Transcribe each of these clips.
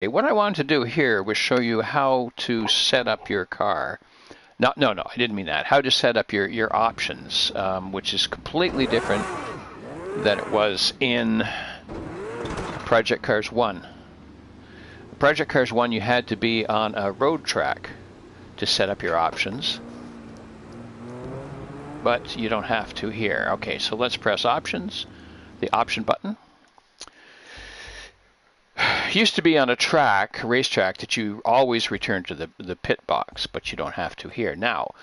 What I wanted to do here was show you how to set up your car. No, I didn't mean that. How to set up your options, which is completely different than it was in Project Cars 1. Project Cars 1, you had to be on a road track to set up your options, but you don't have to here. Okay, so let's press options, the option button. Used to be on a track, racetrack, that you always return to the pit box, but you don't have to here. Now,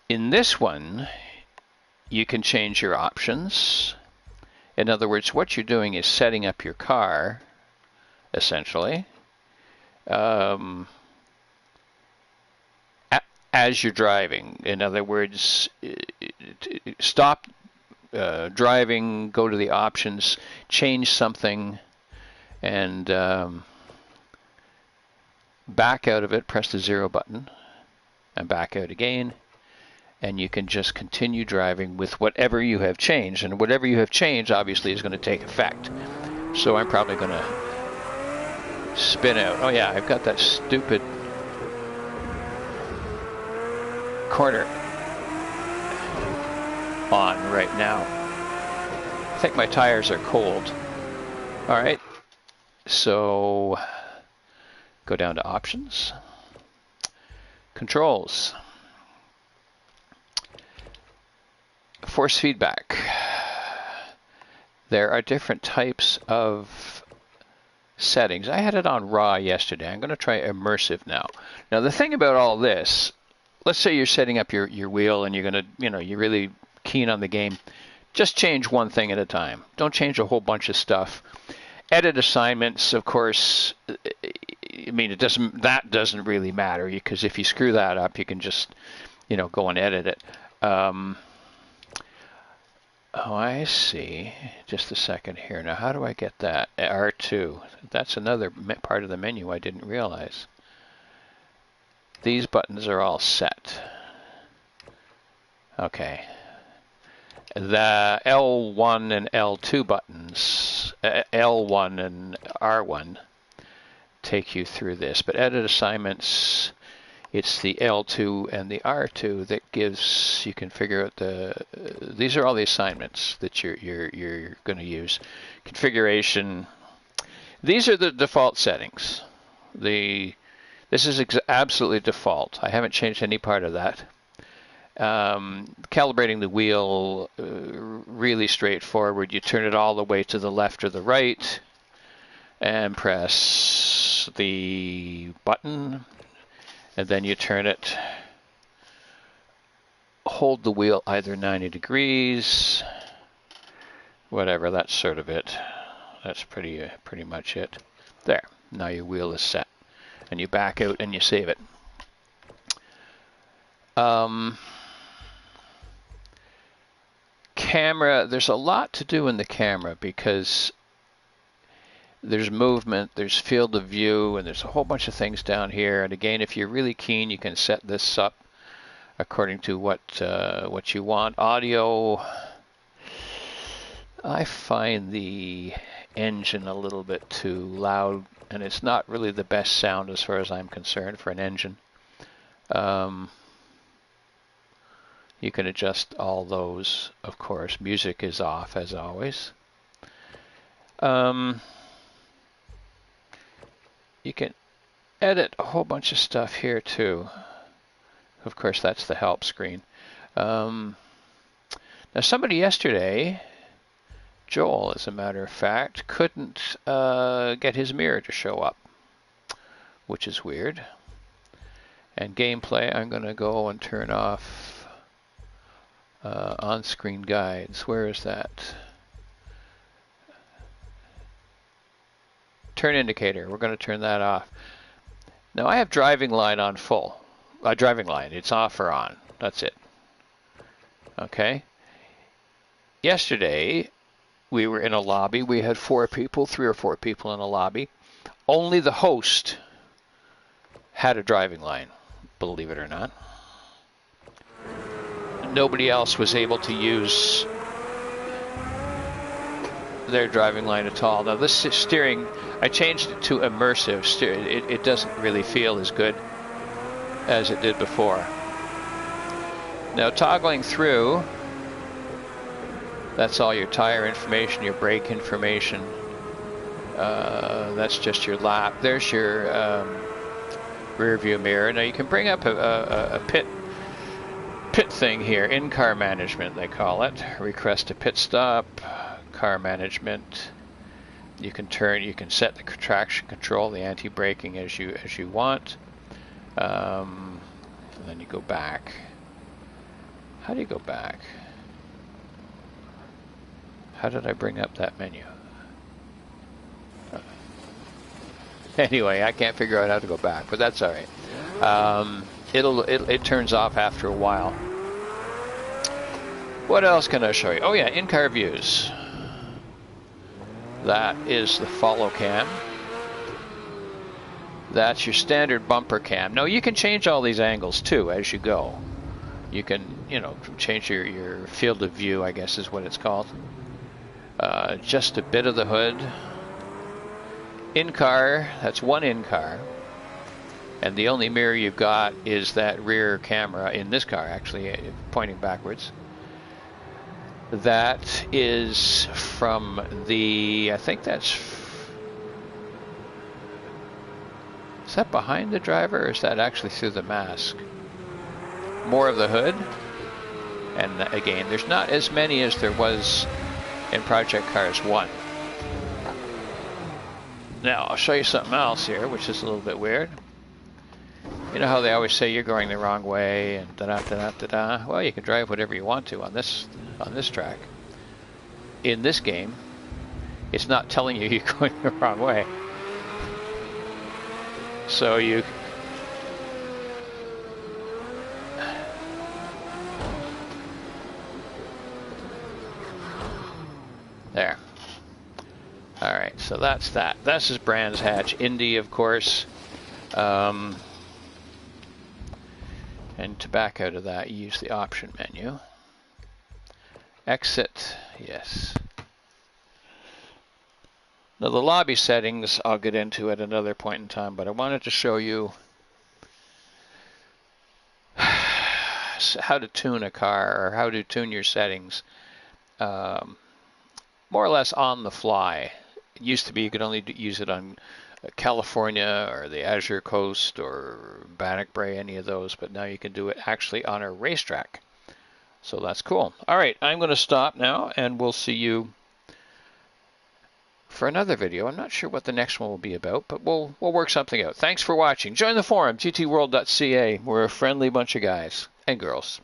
in this one, you can change your options. In other words, what you're doing is setting up your car, essentially, as you're driving. In other words, stop driving, go to the options, change something, and back out of it, press the 0 button, and back out again, and you can just continue driving with whatever you have changed. And whatever you have changed, obviously, is going to take effect. So I'm probably going to spin out. Oh yeah, I've got that stupid corner on right now. I think my tires are cold. All right, so go down to options, controls, force feedback. There are different types of settings. I had it on raw yesterday. I'm going to try immersive now. Now the thing about all this, let's say you're setting up your wheel and you're going to, you're really keen on the game. Just change one thing at a time. Don't change a whole bunch of stuff. Edit assignments, of course, I mean, that doesn't really matter, because if you screw that up, you can just, go and edit it. Oh, I see. Just a second here. Now, how do I get that? R2. That's another part of the menu I didn't realize. These buttons are all set. Okay. The L1 and L2 buttons, L1 and R1, take you through this. But edit assignments, it's the L2 and the R2 that gives, you can figure out these are all the assignments that you're going to use. Configuration, these are the default settings. This is absolutely default. I haven't changed any part of that. Calibrating the wheel, really straightforward. You turn it all the way to the left or the right and press the button, and then you turn it, hold the wheel either 90 degrees, whatever, that's sort of it. That's pretty much it. There, now your wheel is set, and you back out and you save it. Camera, there's a lot to do in the camera, because there's movement, there's field of view, and there's a whole bunch of things down here. And again, if you're really keen, you can set this up according to what you want. Audio, I find the engine a little bit too loud, and it's not really the best sound as far as I'm concerned for an engine. You can adjust all those, of course. Music is off, as always. You can edit a whole bunch of stuff here, too. Of course, that's the help screen. Now, somebody yesterday, Joel, as a matter of fact, couldn't get his mirror to show up, which is weird. And gameplay, I'm going to go and turn off on-screen guides. Where is that? Turn indicator. We're going to turn that off. Now I have driving line on full. Driving line. It's off or on. That's it. Okay. Yesterday we were in a lobby. We had 3 or 4 people in a lobby. Only the host had a driving line, believe it or not. Nobody else was able to use their driving line at all. Now this steering, I changed it to immersive steering. It doesn't really feel as good as it did before. Now toggling through, that's all your tire information, your brake information. That's just your lap. There's your rear view mirror. Now you can bring up a pit thing here, in-car management they call it. Request a pit stop, car management. You can set the traction control, the anti-braking as you want. And then you go back. How do you go back? How did I bring up that menu? Anyway, I can't figure out how to go back, but that's all right. It turns off after a while. What else can I show you? Oh yeah, in-car views. That is the follow cam. That's your standard bumper cam. Now you can change all these angles too as you go. You can, change your field of view, I guess is what it's called. Just a bit of the hood. In-car, that's one in-car. And the only mirror you've got is that rear camera in this car, actually, pointing backwards. That is from the, I think that's, is that behind the driver or is that actually through the mask? More of the hood. And again, there's not as many as there was in Project Cars 1. Now, I'll show you something else here, which is a little bit weird. You know how they always say you're going the wrong way and da-da-da-da-da-da? Well, you can drive whatever you want to on this track. In this game, it's not telling you you're going the wrong way. So you... There. Alright, so that's that. This is Brands Hatch Indy, of course. And to back out of that, you use the option menu. Exit, yes. Now the lobby settings, I'll get into at another point in time, but I wanted to show you how to tune a car, or how to tune your settings, more or less on the fly. It used to be you could only use it on California or the Azure Coast or Bannock Brae, any of those, but now you can do it actually on a racetrack. So that's cool. All right, I'm going to stop now, and we'll see you for another video. I'm not sure what the next one will be about, but we'll work something out. Thanks for watching. Join the forum, GTWorld.ca. We're a friendly bunch of guys and girls.